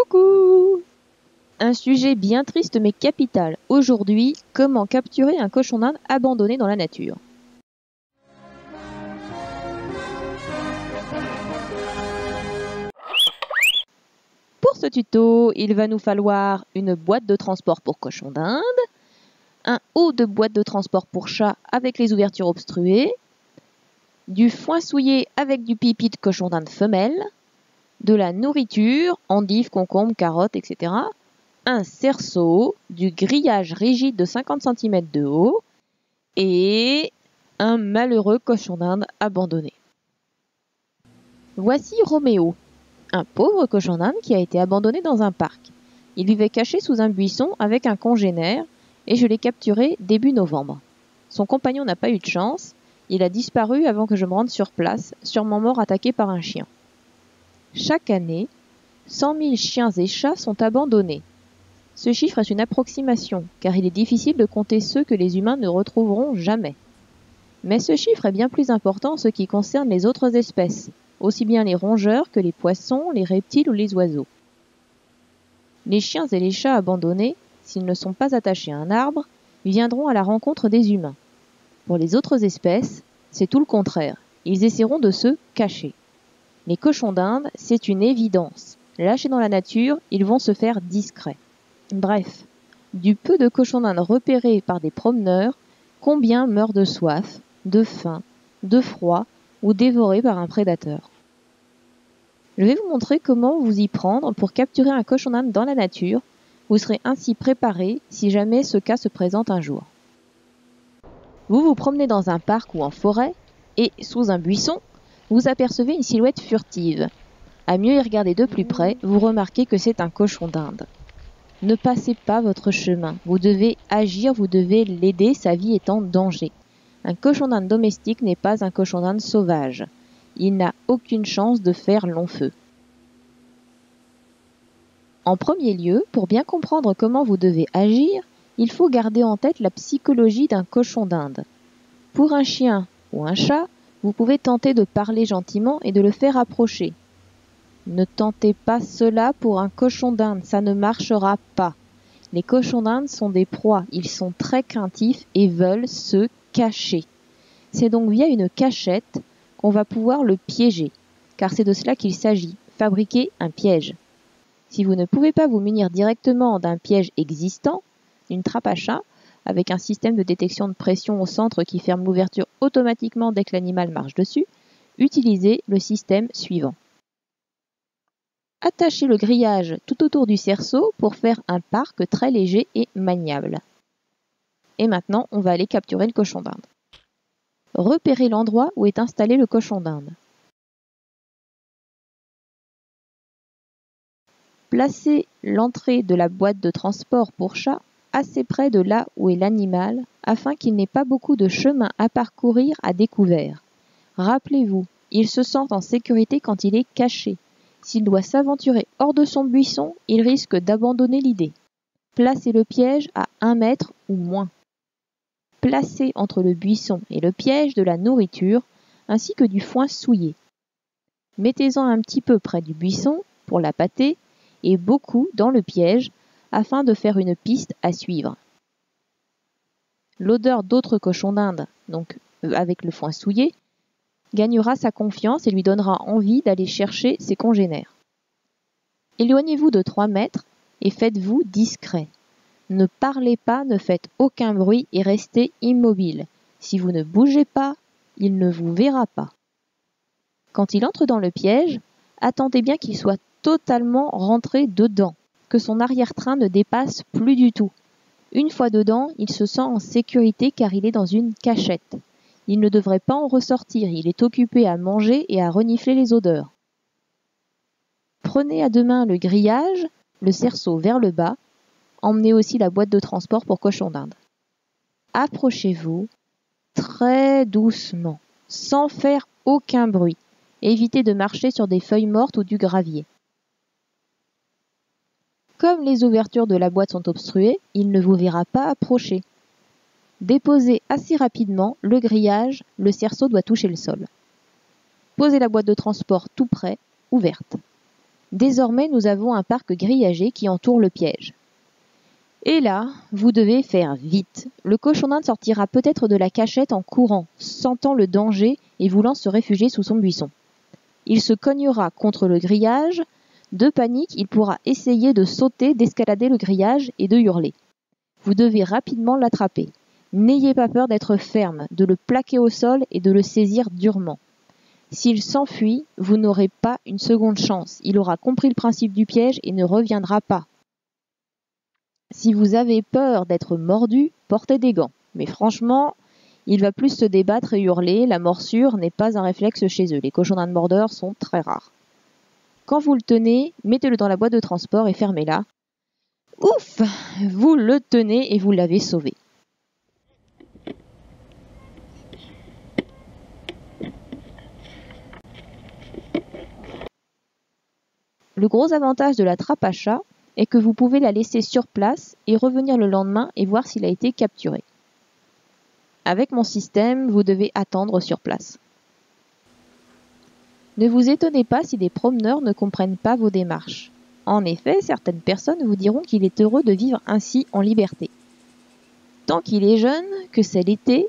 Coucou! Un sujet bien triste mais capital. Aujourd'hui, comment capturer un cochon d'Inde abandonné dans la nature. Pour ce tuto, il va nous falloir une boîte de transport pour cochon d'Inde, un haut de boîte de transport pour chat avec les ouvertures obstruées, du foin souillé avec du pipi de cochon d'Inde femelle, de la nourriture, endives, concombres, carottes, etc., un cerceau, du grillage rigide de 50 cm de haut et un malheureux cochon d'Inde abandonné. Voici Roméo, un pauvre cochon d'Inde qui a été abandonné dans un parc. Il vivait caché sous un buisson avec un congénère et je l'ai capturé début novembre. Son compagnon n'a pas eu de chance, il a disparu avant que je me rende sur place, sûrement mort attaqué par un chien. Chaque année, 100 000 chiens et chats sont abandonnés. Ce chiffre est une approximation, car il est difficile de compter ceux que les humains ne retrouveront jamais. Mais ce chiffre est bien plus important en ce qui concerne les autres espèces, aussi bien les rongeurs que les poissons, les reptiles ou les oiseaux. Les chiens et les chats abandonnés, s'ils ne sont pas attachés à un arbre, viendront à la rencontre des humains. Pour les autres espèces, c'est tout le contraire, ils essaieront de se cacher. Les cochons d'Inde, c'est une évidence. Lâchés dans la nature, ils vont se faire discrets. Bref, du peu de cochons d'Inde repérés par des promeneurs, combien meurent de soif, de faim, de froid ou dévorés par un prédateur. Je vais vous montrer comment vous y prendre pour capturer un cochon d'Inde dans la nature. Vous serez ainsi préparé si jamais ce cas se présente un jour. Vous vous promenez dans un parc ou en forêt et, sous un buisson, vous apercevez une silhouette furtive. À mieux y regarder de plus près, vous remarquez que c'est un cochon d'Inde. Ne passez pas votre chemin. Vous devez agir, vous devez l'aider, sa vie est en danger. Un cochon d'Inde domestique n'est pas un cochon d'Inde sauvage. Il n'a aucune chance de faire long feu. En premier lieu, pour bien comprendre comment vous devez agir, il faut garder en tête la psychologie d'un cochon d'Inde. Pour un chien ou un chat, vous pouvez tenter de parler gentiment et de le faire approcher. Ne tentez pas cela pour un cochon d'Inde, ça ne marchera pas. Les cochons d'Inde sont des proies, ils sont très craintifs et veulent se cacher. C'est donc via une cachette qu'on va pouvoir le piéger, car c'est de cela qu'il s'agit, fabriquer un piège. Si vous ne pouvez pas vous munir directement d'un piège existant, une trappe à chat, avec un système de détection de pression au centre qui ferme l'ouverture automatiquement dès que l'animal marche dessus, utilisez le système suivant. Attachez le grillage tout autour du cerceau pour faire un parc très léger et maniable. Et maintenant, on va aller capturer le cochon d'Inde. Repérez l'endroit où est installé le cochon d'Inde. Placez l'entrée de la boîte de transport pour chat assez près de là où est l'animal afin qu'il n'ait pas beaucoup de chemin à parcourir à découvert. Rappelez-vous, il se sent en sécurité quand il est caché. S'il doit s'aventurer hors de son buisson, il risque d'abandonner l'idée. Placez le piège à 1 mètre ou moins. Placez entre le buisson et le piège de la nourriture ainsi que du foin souillé. Mettez-en un petit peu près du buisson pour l'appâter et beaucoup dans le piège afin de faire une piste à suivre. L'odeur d'autres cochons d'Inde, donc avec le foin souillé, gagnera sa confiance et lui donnera envie d'aller chercher ses congénères. Éloignez-vous de 3 mètres et faites-vous discret. Ne parlez pas, ne faites aucun bruit et restez immobile. Si vous ne bougez pas, il ne vous verra pas. Quand il entre dans le piège, attendez bien qu'il soit totalement rentré dedans, que son arrière-train ne dépasse plus du tout. Une fois dedans, il se sent en sécurité car il est dans une cachette. Il ne devrait pas en ressortir, il est occupé à manger et à renifler les odeurs. Prenez à 2 mains le grillage, le cerceau vers le bas, emmenez aussi la boîte de transport pour cochon d'Inde. Approchez-vous très doucement, sans faire aucun bruit. Évitez de marcher sur des feuilles mortes ou du gravier. Comme les ouvertures de la boîte sont obstruées, il ne vous verra pas approcher. Déposez assez rapidement le grillage, le cerceau doit toucher le sol. Posez la boîte de transport tout près, ouverte. Désormais, nous avons un parc grillagé qui entoure le piège. Et là, vous devez faire vite. Le cochon d'Inde sortira peut-être de la cachette en courant, sentant le danger et voulant se réfugier sous son buisson. Il se cognera contre le grillage. De panique, il pourra essayer de sauter, d'escalader le grillage et de hurler. Vous devez rapidement l'attraper. N'ayez pas peur d'être ferme, de le plaquer au sol et de le saisir durement. S'il s'enfuit, vous n'aurez pas une seconde chance. Il aura compris le principe du piège et ne reviendra pas. Si vous avez peur d'être mordu, portez des gants. Mais franchement, il va plus se débattre et hurler. La morsure n'est pas un réflexe chez eux. Les cochons d'Inde mordeurs sont très rares. Quand vous le tenez, mettez-le dans la boîte de transport et fermez-la. Ouf! Vous le tenez et vous l'avez sauvé. Le gros avantage de la trappe à chat est que vous pouvez la laisser sur place et revenir le lendemain et voir s'il a été capturé. Avec mon système, vous devez attendre sur place. Ne vous étonnez pas si des promeneurs ne comprennent pas vos démarches. En effet, certaines personnes vous diront qu'il est heureux de vivre ainsi en liberté. Tant qu'il est jeune, que c'est l'été,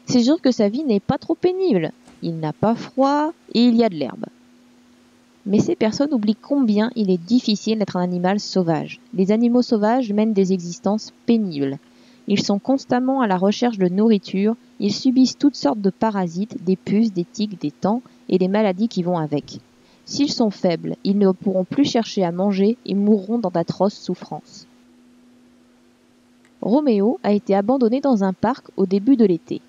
c'est sûr que sa vie n'est pas trop pénible. Il n'a pas froid et il y a de l'herbe. Mais ces personnes oublient combien il est difficile d'être un animal sauvage. Les animaux sauvages mènent des existences pénibles. Ils sont constamment à la recherche de nourriture, ils subissent toutes sortes de parasites, des puces, des tiques, des taans et les maladies qui vont avec. S'ils sont faibles, ils ne pourront plus chercher à manger et mourront dans d'atroces souffrances. Roméo a été abandonné dans un parc au début de l'été.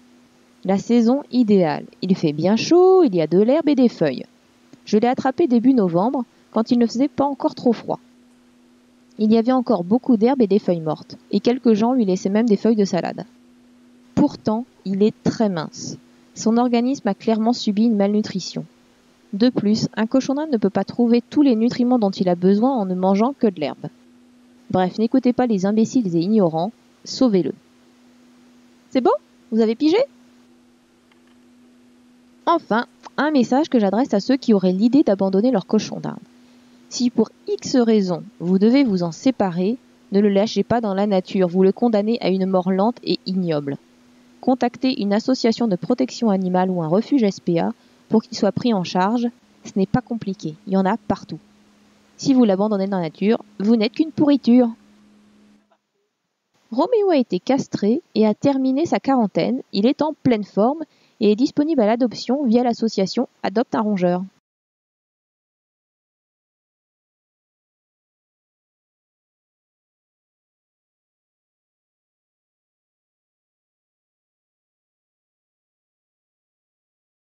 La saison idéale. Il fait bien chaud, il y a de l'herbe et des feuilles. Je l'ai attrapé début novembre, quand il ne faisait pas encore trop froid. Il y avait encore beaucoup d'herbe et des feuilles mortes, et quelques gens lui laissaient même des feuilles de salade. Pourtant, il est très mince. Son organisme a clairement subi une malnutrition. De plus, un cochon d'Inde ne peut pas trouver tous les nutriments dont il a besoin en ne mangeant que de l'herbe. Bref, n'écoutez pas les imbéciles et ignorants, sauvez-le. C'est bon? Vous avez pigé? Enfin, un message que j'adresse à ceux qui auraient l'idée d'abandonner leur cochon d'Inde. Si pour X raison vous devez vous en séparer, ne le lâchez pas dans la nature, vous le condamnez à une mort lente et ignoble. Contactez une association de protection animale ou un refuge SPA pour qu'il soit pris en charge. Ce n'est pas compliqué, il y en a partout. Si vous l'abandonnez dans la nature, vous n'êtes qu'une pourriture. Roméo a été castré et a terminé sa quarantaine. Il est en pleine forme et est disponible à l'adoption via l'association Adopte un rongeur.